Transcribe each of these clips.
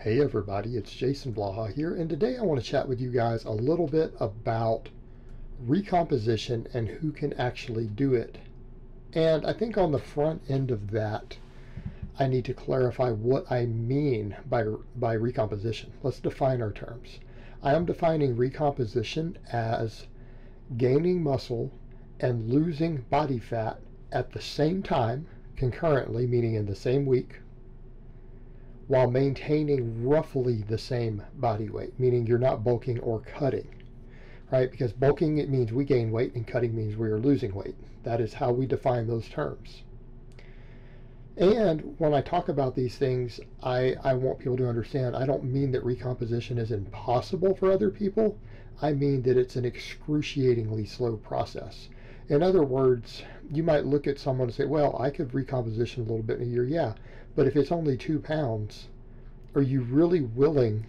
Hey everybody, it's Jason Blaha here, and today I want to chat with you guys a little bit about recomposition and who can actually do it. And I think on the front end of that, I need to clarify what I mean by recomposition. Let's define our terms. I am defining recomposition as gaining muscle and losing body fat at the same time, concurrently, meaning in the same week, while maintaining roughly the same body weight, meaning you're not bulking or cutting, right? Because bulking, it means we gain weight, and cutting means we are losing weight. That is how we define those terms. And when I talk about these things, I want people to understand, I don't mean that recomposition is impossible for other people. I mean that it's an excruciatingly slow process. In other words, you might look at someone and say, well, I could recomposition a little bit in a year. Yeah, but if it's only 2 pounds, are you really willing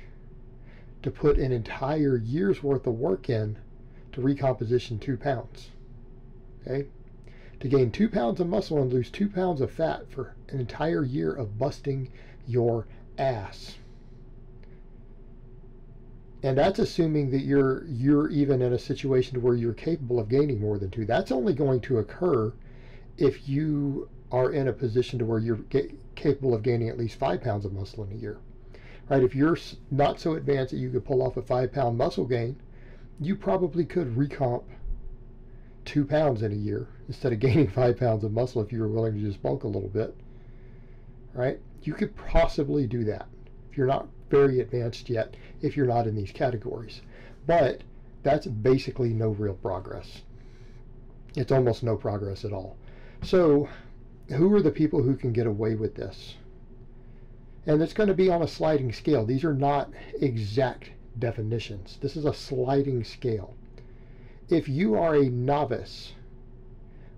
to put an entire year's worth of work in to recomposition 2 pounds? Okay? To gain 2 pounds of muscle and lose 2 pounds of fat for an entire year of busting your ass. And that's assuming that you're even in a situation where you're capable of gaining more than 2. That's only going to occur if you are in a position to where you're capable of gaining at least 5 pounds of muscle in a year. Right? If you're not so advanced that you could pull off a 5-pound muscle gain, you probably could recomp 2 pounds in a year instead of gaining 5 pounds of muscle if you were willing to just bulk a little bit. Right? You could possibly do that if you're not very advanced yet, if you're not in these categories. But that's basically no real progress. It's almost no progress at all. So who are the people who can get away with this? And it's going to be on a sliding scale. These are not exact definitions. This is a sliding scale. If you are a novice,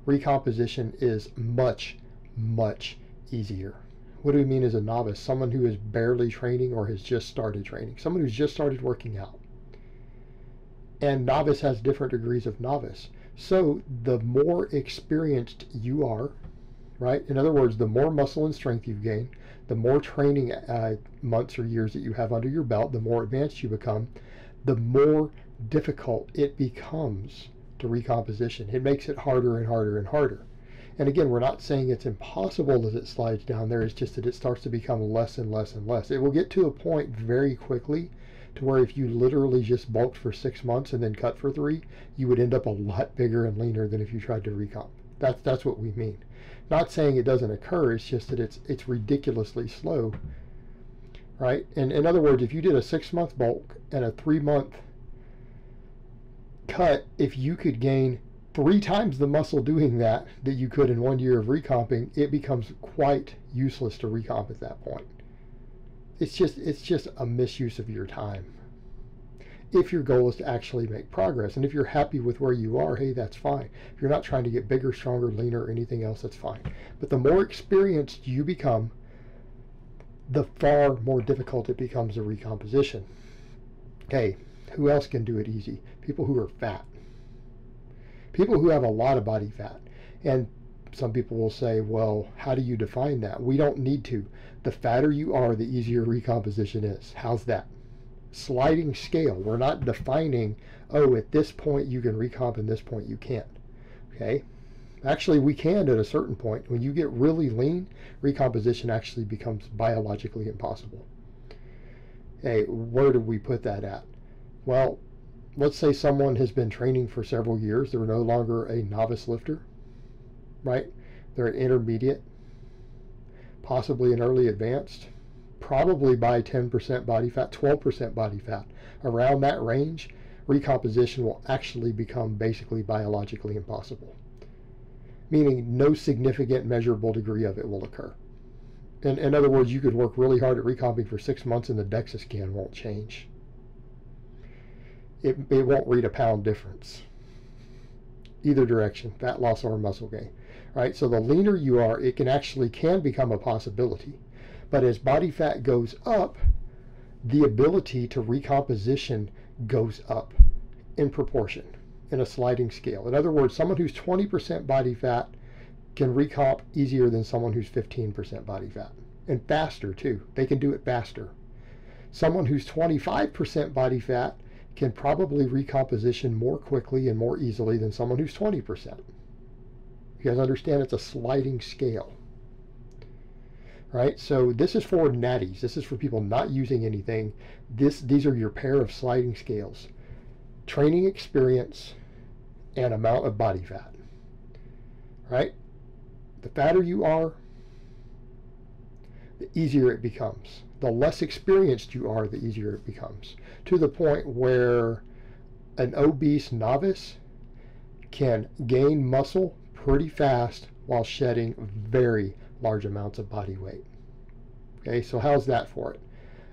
recomposition is much, much easier. What do we mean as a novice? Someone who is barely training or has just started training. Someone who's just started working out. And novice has different degrees of novice. So the more experienced you are, right? In other words, the more muscle and strength you've gained, the more training months or years that you have under your belt, the more advanced you become, the more difficult it becomes to recomposition. It makes it harder and harder and harder. And again, we're not saying it's impossible as it slides down there. It's just that it starts to become less and less and less. It will get to a point very quickly to where if you literally just bulked for 6 months and then cut for 3, you would end up a lot bigger and leaner than if you tried to recomp. That's what we mean. Not saying it doesn't occur. It's just that it's ridiculously slow, right? And in other words, if you did a 6-month bulk and a 3-month cut, if you could gain 3 times the muscle doing that you could in 1 year of recomping, it becomes quite useless to recomp at that point. It's just a misuse of your time. If your goal is to actually make progress, and if you're happy with where you are, hey, that's fine. If you're not trying to get bigger, stronger, leaner, or anything else, that's fine. But the more experienced you become, the far more difficult it becomes to recomposition. Okay, who else can do it easy? People who are fat. People who have a lot of body fat. And some people will say, well, how do you define that? We don't need to. The fatter you are, the easier recomposition is. How's that? Sliding scale. We're not defining, oh, at this point you can recomp and this point you can't. Okay? Actually, we can at a certain point. When you get really lean, recomposition actually becomes biologically impossible. Hey, where do we put that at? Well, let's say someone has been training for several years. They're no longer a novice lifter, right? They're an intermediate, possibly an early advanced, probably by 10% body fat, 12% body fat. Around that range, recomposition will actually become basically biologically impossible, meaning no significant measurable degree of it will occur. In other words, you could work really hard at recomping for 6 months and the DEXA scan won't change. It won't read a pound difference either direction, fat loss or muscle gain, right? So the leaner you are, it can become a possibility. But as body fat goes up, the ability to recomposition goes up in proportion, in a sliding scale. In other words, someone who's 20% body fat can recomp easier than someone who's 15% body fat, and faster too. They can do it faster. Someone who's 25% body fat can probably recomposition more quickly and more easily than someone who's 20%. You guys understand it's a sliding scale, right? So this is for natties. This is for people not using anything. These are your pair of sliding scales: training experience and amount of body fat, right? The fatter you are, the easier it becomes. The less experienced you are, the easier it becomes, to the point where an obese novice can gain muscle pretty fast while shedding very large amounts of body weight. Okay, so how's that for it?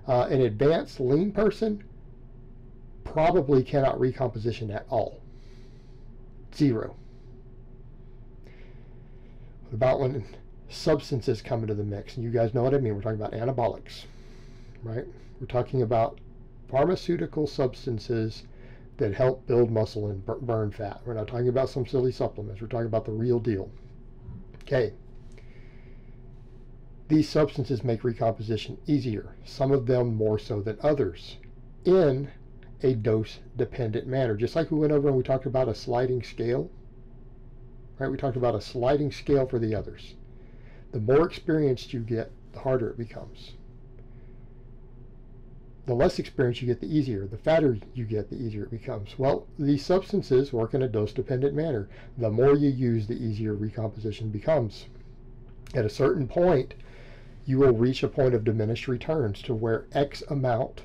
An advanced lean person probably cannot recomposition at all. Zero. What about when substances come into the mix? And you guys know what I mean. We're talking about anabolics, right? We're talking about pharmaceutical substances that help build muscle and burn fat. We're not talking about some silly supplements. We're talking about the real deal. Okay. These substances make recomposition easier, some of them more so than others, in a dose-dependent manner. Just like we went over and we talked about a sliding scale, right? We talked about a sliding scale for the others. The more experienced you get, the harder it becomes. The less experience you get, the easier. The fatter you get, the easier it becomes. Well, these substances work in a dose-dependent manner. The more you use, the easier recomposition becomes. At a certain point, you will reach a point of diminished returns to where X amount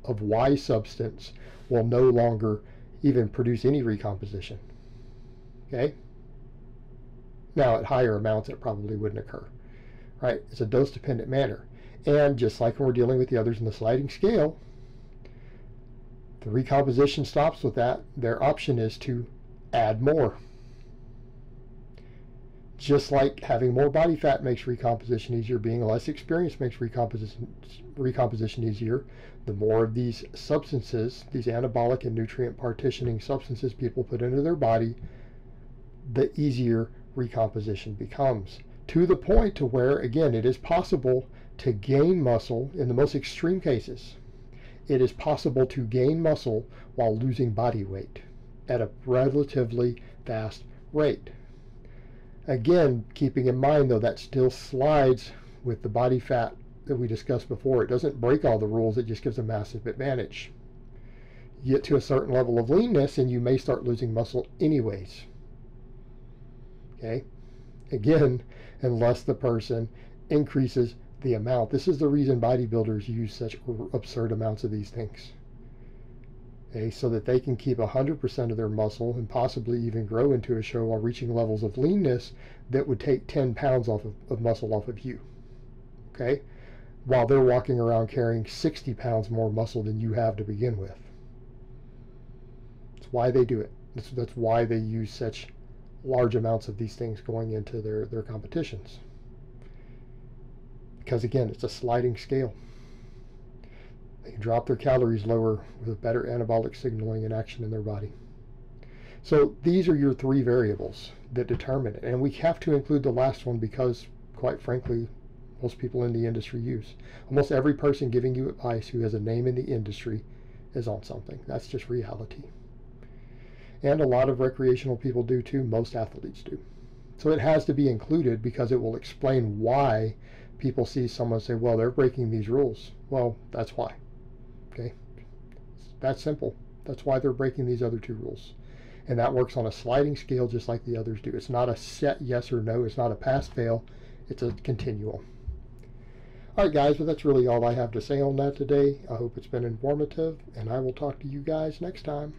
of Y substance will no longer even produce any recomposition. Okay? Now, at higher amounts, it probably wouldn't occur. Right? It's a dose-dependent manner. And just like when we're dealing with the others in the sliding scale, the recomposition stops with that. Their option is to add more. Just like having more body fat makes recomposition easier, being less experienced makes recomposition easier. The more of these substances, these anabolic and nutrient partitioning substances people put into their body, the easier recomposition becomes. To the point to where, again, it is possible to gain muscle in the most extreme cases. It is possible to gain muscle while losing body weight at a relatively fast rate. Again, keeping in mind, though, that still slides with the body fat that we discussed before. It doesn't break all the rules. It just gives a massive advantage. You get to a certain level of leanness, and you may start losing muscle anyways. Okay? Again, unless the person increases the amount. This is the reason bodybuilders use such absurd amounts of these things. Okay, so that they can keep 100% of their muscle and possibly even grow into a show while reaching levels of leanness that would take 10 pounds of muscle off of you. Okay, while they're walking around carrying 60 pounds more muscle than you have to begin with. That's why they do it. That's why they use such large amounts of these things going into their competitions. Because again, it's a sliding scale. They can drop their calories lower with better anabolic signaling and action in their body. So these are your three variables that determine it. And we have to include the last one because, quite frankly, most people in the industry use. Almost every person giving you advice who has a name in the industry is on something. That's just reality. And a lot of recreational people do too. Most athletes do. So it has to be included because it will explain why people see someone say, well, they're breaking these rules. Well, that's why. Okay? It's that simple. That's why they're breaking these other two rules. And that works on a sliding scale just like the others do. It's not a set yes or no. It's not a pass-fail. It's a continuum. All right, guys, well, that's really all I have to say on that today. I hope it's been informative, and I will talk to you guys next time.